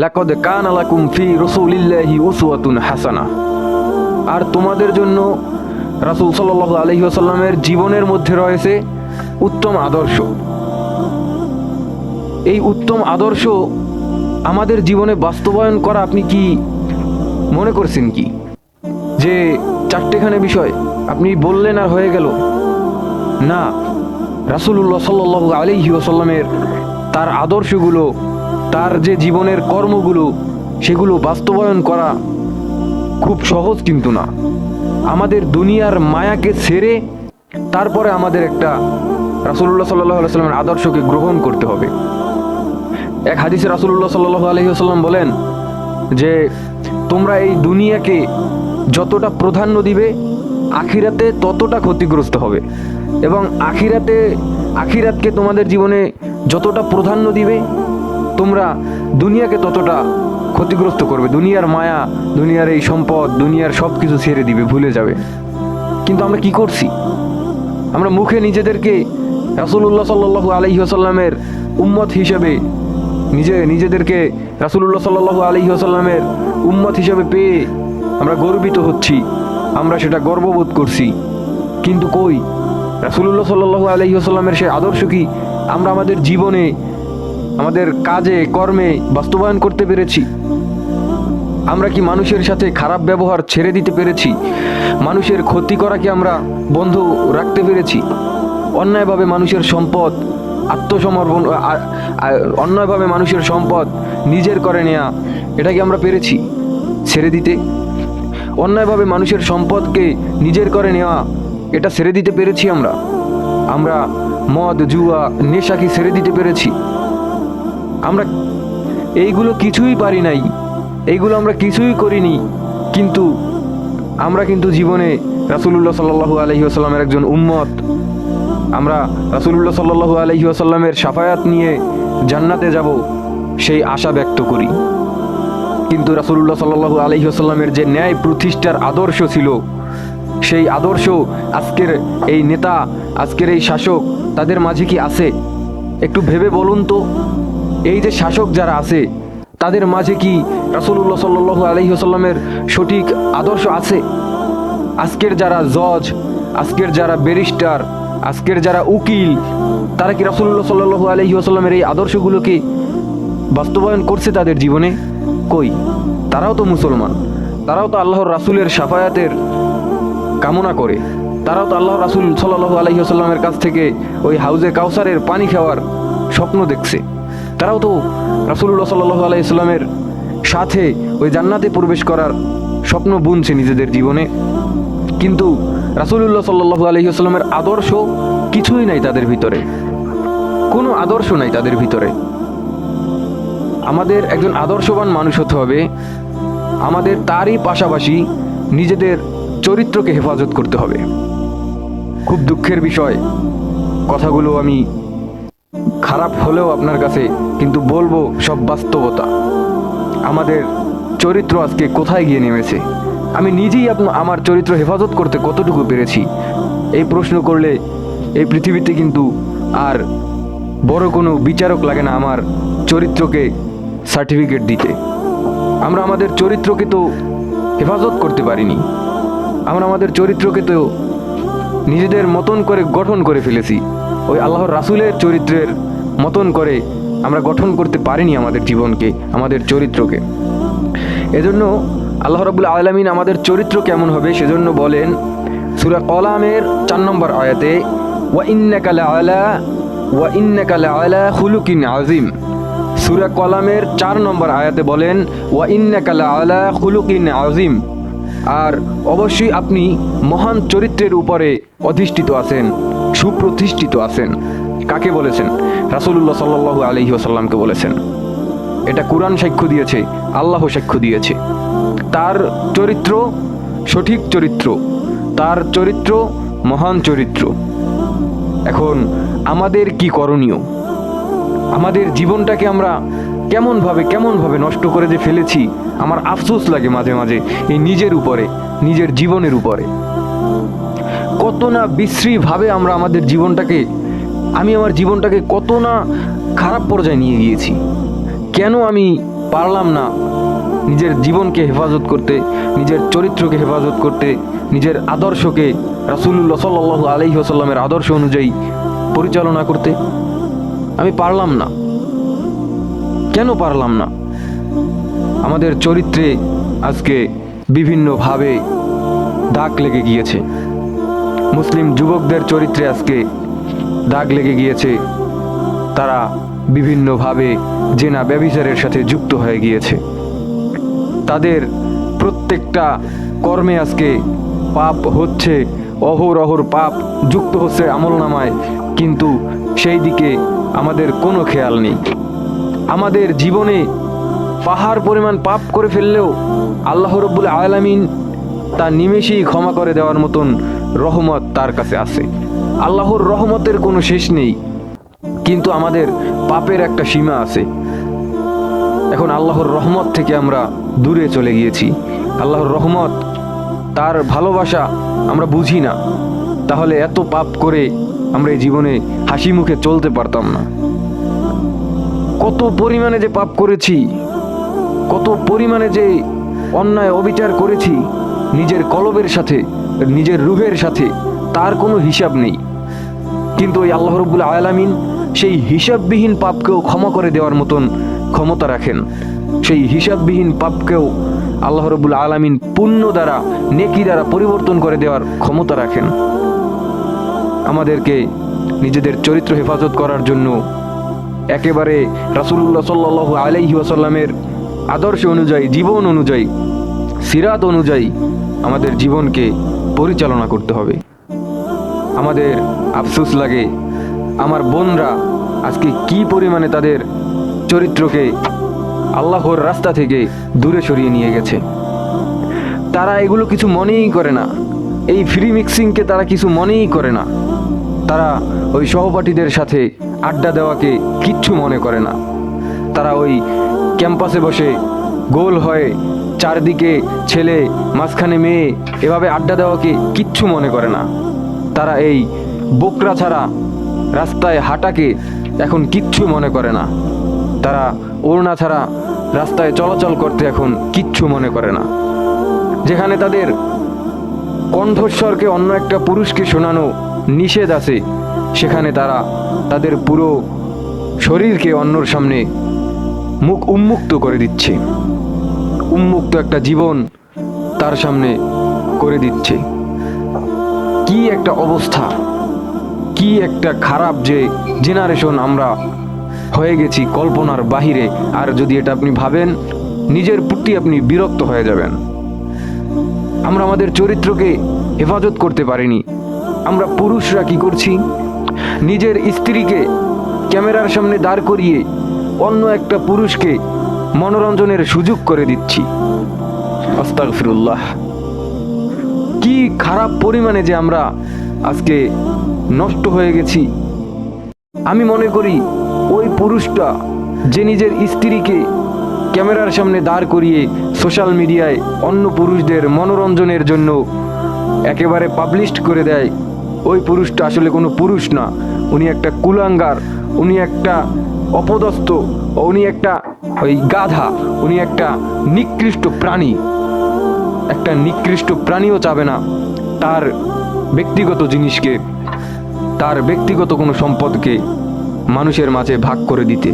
লাকাদ কানা লাকুম ফি রাসূলিল্লাহি উসওয়াতুন হাসানা। আর তোমাদের জন্য রাসূল সাল্লাল্লাহু আলাইহি ওয়াসাল্লামের জীবনের মধ্যে রয়েছে উত্তম আদর্শ। এই উত্তম আদর্শ আমাদের জীবনে বাস্তবায়ন করা আপনি কি মনে করছেন কি যে চারটেখানে বিষয় আপনি বললেন আর হয়ে গেল? না, রাসূলুল্লাহ সাল্লাল্লাহু আলাইহি ওয়াসাল্লামের তার আদর্শগুলো, তার যে জীবনের কর্মগুলো, সেগুলো বাস্তবায়ন করা খুব সহজ কিন্তু না। আমাদের দুনিয়ার মায়াকে ছেড়ে তারপরে আমাদের একটা রাসূলুল্লাহ সাল্লাল্লাহু আলাইহি ওয়াসাল্লামের আদর্শকে গ্রহণ করতে হবে। এক হাদিসে রাসূলুল্লাহ সাল্লাল্লাহু আলাইহি ওয়াসাল্লাম বলেন যে তোমরা এই দুনিয়াকে যতটা প্রাধান্য দিবে আখিরাতে ততটা ক্ষতিগ্রস্ত হবে, এবং আখিরাতকে তোমাদের জীবনে যতটা প্রাধান্য দিবে তোমরা দুনিয়াকে ততটা ক্ষতিগ্রস্ত করবে। দুনিয়ার মায়া, দুনিয়ার এই সম্পদ, দুনিয়ার সব কিছু ছেড়ে দিবে, ভুলে যাবে। কিন্তু আমরা কি করছি? আমরা মুখে নিজেদেরকে রাসূলুল্লাহ সাল্লাল্লাহু আলাইহি ওয়াসাল্লামের উম্মত হিসেবে নিজেদেরকে রাসূলুল্লাহ সাল্লাল্লাহু আলাইহি ওয়াসাল্লামের উম্মত হিসেবে পেয়ে আমরা গর্বিত হচ্ছি, আমরা সেটা গর্ববোধ করছি। কিন্তু কই রাসূলুল্লাহ সাল্লাল্লাহু আলাইহি ওয়াসাল্লামের সেই আদর্শ কি আমরা আমাদের জীবনে, আমাদের কাজে কর্মে বাস্তবায়ন করতে পেরেছি? আমরা কি মানুষের সাথে খারাপ ব্যবহার ছেড়ে দিতে পেরেছি? মানুষের ক্ষতি করা কি আমরা বন্ধ রাখতে পেরেছি? অন্যায়ভাবে মানুষের সম্পদ আত্মসমর্পণ, অন্যায়ভাবে মানুষের সম্পদ নিজের করে নেয়া, এটা কি আমরা পেরেছি ছেড়ে দিতে? অন্যায়ভাবে মানুষের সম্পদকে নিজের করে নেওয়া, এটা ছেড়ে দিতে পেরেছি আমরা মদ, জুয়া, নেশা কি ছেড়ে দিতে পেরেছি? আমরা এইগুলো কিছুই পারি নাই, এইগুলো আমরা কিছুই করিনি। কিন্তু আমরা কিন্তু জীবনে রাসূলুল্লাহ সাল্লাল্লাহু আলাইহি ওয়াসাল্লামের একজন উম্মত। আমরা রাসূলুল্লাহ সাল্লাল্লাহু আলাইহি ওয়াসাল্লামের শাফায়াত নিয়ে জান্নাতে যাব সেই আশা ব্যক্ত করি। কিন্তু রাসূলুল্লাহ সাল্লাল্লাহু আলাইহি ওয়াসাল্লামের যে ন্যায় প্রতিষ্ঠার আদর্শ ছিল, সেই আদর্শ আজকের এই নেতা, আজকের এই শাসক, তাদের মাঝে কি আছে? একটু ভেবে বলুন তো। এই যে শাসক যারা আছে তাদের মাঝে কি রাসূলুল্লাহ সাল্লাল্লাহু আলাইহি ওয়াসাল্লামের সঠিক আদর্শ আছে? আজকের যারা জজ, আজকের যারা ব্যারিস্টার, আজকের যারা উকিল, তারা কি রাসূলুল্লাহ সাল্লাল্লাহু আলাইহি ওয়াসাল্লামের এই আদর্শগুলোকে বাস্তবায়ন করছে তাদের জীবনে? কই, তারাও তো মুসলমান, তারাও তো আল্লাহর রাসূলের শাফায়াতের কামনা করে, তারাও তো আল্লাহর রাসূল সাল্লাল্লাহু আলাইহি ওয়াসাল্লামের কাছ থেকে ওই হাউজে কাউসারের পানি খাওয়ার স্বপ্ন দেখছে, তারাও তো রাসূলুল্লাহ সাল্লাল্লাহু আলাইহি ওয়াসাল্লামের সাথে ওই জান্নাতে প্রবেশ করার স্বপ্ন বুনছে নিজেদের জীবনে। কিন্তু রাসূলুল্লাহ সাল্লাল্লাহু আলাইহি ওয়াসাল্লামের আদর্শ কিছুই নাই তাদের ভিতরে, কোনো আদর্শ নাই তাদের ভিতরে। আমাদের একজন আদর্শবান মানুষ হতে হবে, আমাদের তারই পাশাপাশি নিজেদের চরিত্রকে হেফাজত করতে হবে। খুব দুঃখের বিষয়, কথাগুলো আমি খারাপ হলেও আপনার কাছে কিন্তু বলবো সব বাস্তবতা। আমাদের চরিত্র আজকে কোথায় গিয়ে নেমেছে? আমি নিজেই আমার চরিত্র হেফাজত করতে কতটুকু পেরেছি এই প্রশ্ন করলে এই পৃথিবীতে কিন্তু আর বড় কোনো বিচারক লাগে না আমার চরিত্রকে সার্টিফিকেট দিতে। আমরা আমাদের চরিত্রকে তো হেফাজত করতে পারিনি, আমরা আমাদের চরিত্রকে তো নিজেদের মতন করে গঠন করে ফেলেছি, ওই আল্লাহর রাসূলের চরিত্রের মতন করে আমরা গঠন করতে পারিনি আমাদের জীবনকে, আমাদের চরিত্রকে। এজন্য আল্লাহ রাব্বুল আলামিন আমাদের চরিত্র কেমন হবে সেজন্য বলেন সূরা কলামের 4 নম্বর আয়াতে, ওয়া ইন্নাকা লাআলা খুলুকিন আযীম। সূরা কলামের 4 নম্বর আয়াতে বলেন ওয়া ইন্নাকা লাআলা খুলুকিন আযীম, আর অবশ্যই আপনি মহান চরিত্রের উপরে অধিষ্ঠিত আছেন, সুপ্রতিষ্ঠিত আছেন। কাকে বলেছেন? রাসূলুল্লাহ সাল্লাল্লাহু আলাইহি ওয়াসাল্লামকে বলেছেন। এটা কুরআন সাক্ষ্য দিয়েছে, আল্লাহ সাক্ষ্য দিয়েছে। তার চরিত্র সঠিক চরিত্র, তার চরিত্র মহান চরিত্র। এখন আমাদের কি করণীয়? আমাদের জীবনটাকে আমরা কেমনভাবে নষ্ট করে যে ফেলেছি, আমার আফসোস লাগে মাঝে মাঝে এই নিজের উপরে, নিজের জীবনের উপরে। কত না বিশ্রীভাবে আমরা আমাদের জীবনটাকে, আমি আমার জীবনটাকে কত না খারাপ পর্যায়ে নিয়ে গিয়েছি। কেন আমি পারলাম না নিজের জীবনকে হেফাজত করতে, নিজের চরিত্রকে হেফাজত করতে, নিজের আদর্শকে রাসূলুল্লাহ সাল্লাল্লাহু আলাইহি ওয়াসাল্লামের আদর্শ অনুযায়ী পরিচালনা করতে। আমি পারলাম না। কেন পারলাম না? আমাদের চরিত্রে আজকে বিভিন্নভাবে দাগ লেগে গিয়েছে। মুসলিম যুবকদের চরিত্রে আজকে দাগ লেগে গিয়েছে। তারা বিভিন্নভাবে জেনা ব্যভিচারের সাথে যুক্ত হয়ে গিয়েছে। তাদের প্রত্যেকটা কর্মে আজকে পাপ হচ্ছে, অহরহর পাপ যুক্ত হচ্ছে আমলনামায়, কিন্তু সেই দিকে আমাদের কোনো খেয়াল নেই। আমাদের জীবনে পাহাড় পরিমাণ পাপ করে ফেললেও আল্লাহ রাব্বুল আলামিন তা নিমেষেই ক্ষমা করে দেওয়ার মতন রহমত তার কাছে আছে। আল্লাহর রহমতের কোনো শেষ নেই, কিন্তু আমাদের পাপের একটা সীমা আছে। এখন আল্লাহর রহমত থেকে আমরা দূরে চলে গিয়েছি। আল্লাহর রহমত, তার ভালোবাসা আমরা বুঝি না। তাহলে এত পাপ করে আমরা এই জীবনে হাসি মুখে চলতে পারতাম না। কত পরিমাণে যে পাপ করেছি, কত পরিমাণে যে অন্যায় অবিচার করেছি নিজের কলবের সাথে, নিজের রূহের সাথে, তার কোনো হিসাব নেই। কিন্তু ওই আল্লাহ রাব্বুল আলামিন সেই হিসাববিহীন পাপকেও ক্ষমা করে দেওয়ার মতন ক্ষমতা রাখেন। সেই হিসাববিহীন পাপকেও আল্লাহ রাব্বুল আলামিন পুণ্য দ্বারা, নেকি দ্বারা পরিবর্তন করে দেওয়ার ক্ষমতা রাখেন। আমাদেরকে নিজেদের চরিত্র হেফাজত করার জন্য একেবারে রাসূলুল্লাহ সাল্লাল্লাহু আলাইহি ওয়াসাল্লামের আদর্শ অনুযায়ী, জীবন অনুযায়ী, সিরাত অনুযায়ী আমাদের জীবনকে পরিচালনা করতে হবে। আমাদের আফসোস লাগে আমার বোনরা আজকে কি পরিমাণে তাদের চরিত্রকে আল্লাহর রাস্তা থেকে দূরে সরিয়ে নিয়ে গেছে। তারা এগুলো কিছু মনেই করে না। এই ফ্রি মিক্সিংকে তারা কিছু মনেই করে না। তারা ওই সহপাঠীদের সাথে আড্ডা দেওয়াকে কিচ্ছু মনে করে না। তারা ওই ক্যাম্পাসে বসে গোল হয়ে চারদিকে ছেলে, মাঝখানে মেয়ে, এভাবে আড্ডা দেওয়াকে কিচ্ছু মনে করে না। তারা এই বোকরা ছাড়া রাস্তায় হাঁটাকে এখন কিচ্ছু মনে করে না। তারা ওড়না ছাড়া রাস্তায় চলাচল করতে এখন কিচ্ছু মনে করে না। যেখানে তাদের কণ্ঠস্বরকে অন্য একটা পুরুষকে শোনানো নিষেধ আছে, সেখানে তারা তাদের পুরো শরীরকে অন্যর সামনে মুখ উন্মুক্ত করে দিচ্ছে। উন্মুক্ত একটা জীবন তার সামনে করে দিচ্ছে। কি একটা অবস্থা, কি একটা খারাপ যে জেনারেশন আমরা হয়ে গেছি, কল্পনার বাহিরে। আর যদি এটা আপনি ভাবেন, নিজের প্রতি আপনি বিরক্ত হয়ে যাবেন। আমরা আমাদের চরিত্রকে হেফাজত করতে পারিনি। আমরা পুরুষরা কি করছি? নিজের স্ত্রীকে ক্যামেরার সামনে দাঁড় করিয়ে অন্য একটা পুরুষকে মনোরঞ্জনের সুযোগ করে দিচ্ছি। আস্তাগফিরুল্লাহ। কি খারাপ পরিমাণে যে আমরা আজকে নষ্ট হয়ে গেছি। আমি মনে করি ওই পুরুষটা যে নিজের স্ত্রীকে ক্যামেরার সামনে দাঁড় করিয়ে সোশ্যাল মিডিয়ায় অন্য পুরুষদের মনোরঞ্জনের জন্য একেবারে পাবলিশ করে দেয়, ওই পুরুষটা আসলে কোনো পুরুষ না। উনি একটা কুলাঙ্গার, উনি একটা অপদস্থ, উনি একটা ওই গাধা, উনি একটা নিকৃষ্ট প্রাণী। একটা নিকৃষ্ট প্রাণীও চাবে না তার ব্যক্তিগত জিনিসকে, তার ব্যক্তিগত কোনো সম্পদকে মানুষের মাঝে ভাগ করে দিতে।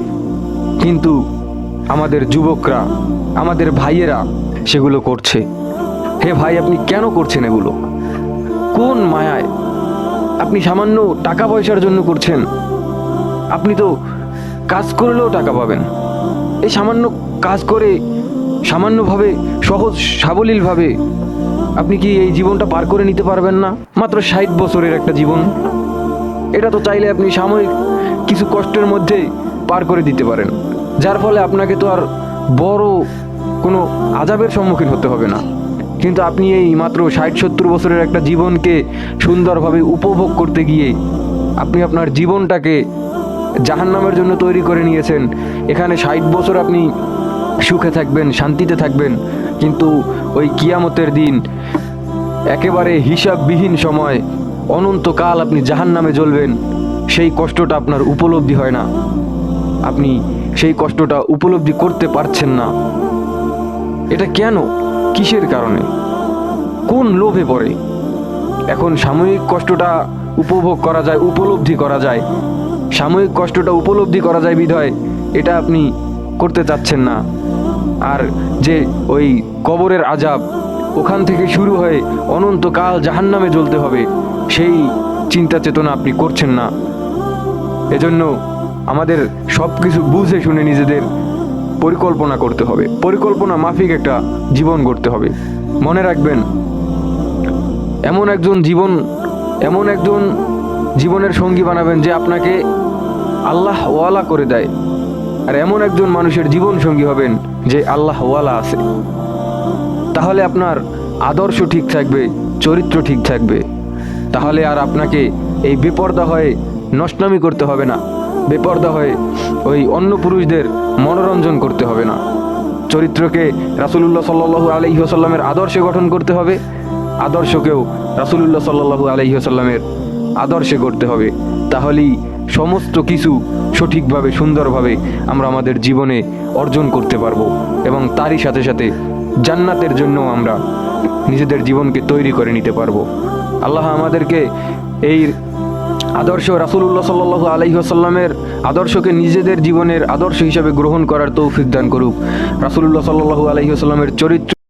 কিন্তু আমাদের যুবকরা, আমাদের ভাইয়েরা সেগুলো করছে। হে ভাই, আপনি কেন করছেন এগুলো? কোন মায়ায়? আপনি সামান্য টাকা পয়সার জন্য করছেন? আপনি তো কাজ করলেও টাকা পাবেন। এই সামান্য কাজ করে, সামান্যভাবে, সহজ সাবলীলভাবে আপনি কি এই জীবনটা পার করে নিতে পারবেন না? মাত্র 60 বছরের একটা জীবন, এটা তো চাইলে আপনি সাময়িক কিছু কষ্টের মধ্যে পার করে দিতে পারেন, যার ফলে আপনাকে তো আর বড় কোনো আযাবের সম্মুখীন হতে হবে না। কিন্তু আপনি এই মাত্র 60-70 বছরের একটা জীবনকে সুন্দরভাবে উপভোগ করতে গিয়ে আপনি আপনার জীবনটাকে জাহান্নামের জন্য তৈরি করে নিয়েছেন। এখানে 60 বছর আপনি সুখে থাকবেন, শান্তিতে থাকবেন, কিন্তু ওই কিয়ামতের দিন একেবারে হিসাববিহীন সময় অনন্তকাল আপনি জাহান্নামে জ্বলবেন। সেই কষ্টটা আপনার উপলব্ধি হয় না। আপনি সেই কষ্টটা উপলব্ধি করতে পারছেন না। এটা কেন? কিসের কারণে? কোন লোভে পড়ে? এখন সাময়িক কষ্টটা উপভোগ করা যায়, উপলব্ধি করা যায়, সাময়িক কষ্টটা উপলব্ধি করা যায় বিধায় এটা আপনি করতে চাচ্ছেন না। আর যে ওই কবরের আযাব, ওখান থেকে শুরু হয়ে অনন্তকাল জাহান্নামে জ্বলতে হবে, সেই চিন্তা চেতনা আপনি করছেন না। এজন্য আমাদের সব কিছু বুঝে শুনে নিজেদের পরিকল্পনা করতে হবে, পরিকল্পনা মাফিক একটা জীবন গড়তে হবে। মনে রাখবেন, এমন একজন জীবনের সঙ্গী বানাবেন যে আপনাকে আল্লাহ ওয়ালা করে দেয়, আর এমন একজন মানুষের জীবন সঙ্গী হবেন যে আল্লাহ ওয়ালা আছে। তাহলে আপনার আদর্শ ঠিক থাকবে, চরিত্র ঠিক থাকবে। তাহলে আর আপনাকে এই বেপরদা হয়ে নষ্টামি করতে হবে না, বেপরদা হয়ে ওই অন্য পুরুষদের মনোরঞ্জন করতে হবে না। চরিত্রকে রাসূলুল্লাহ সাল্লাল্লাহু আলাইহি ওয়াসাল্লামের আদর্শে গঠন করতে হবে, আদর্শকেও রাসূলুল্লাহ সাল্লাল্লাহু আলাইহি ওয়াসাল্লামের আদর্শে করতে হবে। তাহলেই সমস্ত কিছু সঠিকভাবে, সুন্দরভাবে আমরা আমাদের জীবনে অর্জন করতে পারবো, এবং তারই সাথে সাথে জান্নাতের জন্য আমরা নিজেদের জীবনকে তৈরি করে নিতে পারবো। আল্লাহ আমাদেরকে এই আদর্শ রাসূলুল্লাহ সাল্লাল্লাহু আলাইহি ওয়াসাল্লামের আদর্শকে নিজেদের জীবনের আদর্শ হিসাবে গ্রহণ করার তৌফিক দান করুক। রাসূলুল্লাহ সাল্লাল্লাহু আলাইহি ওয়াসাল্লামের চরিত্র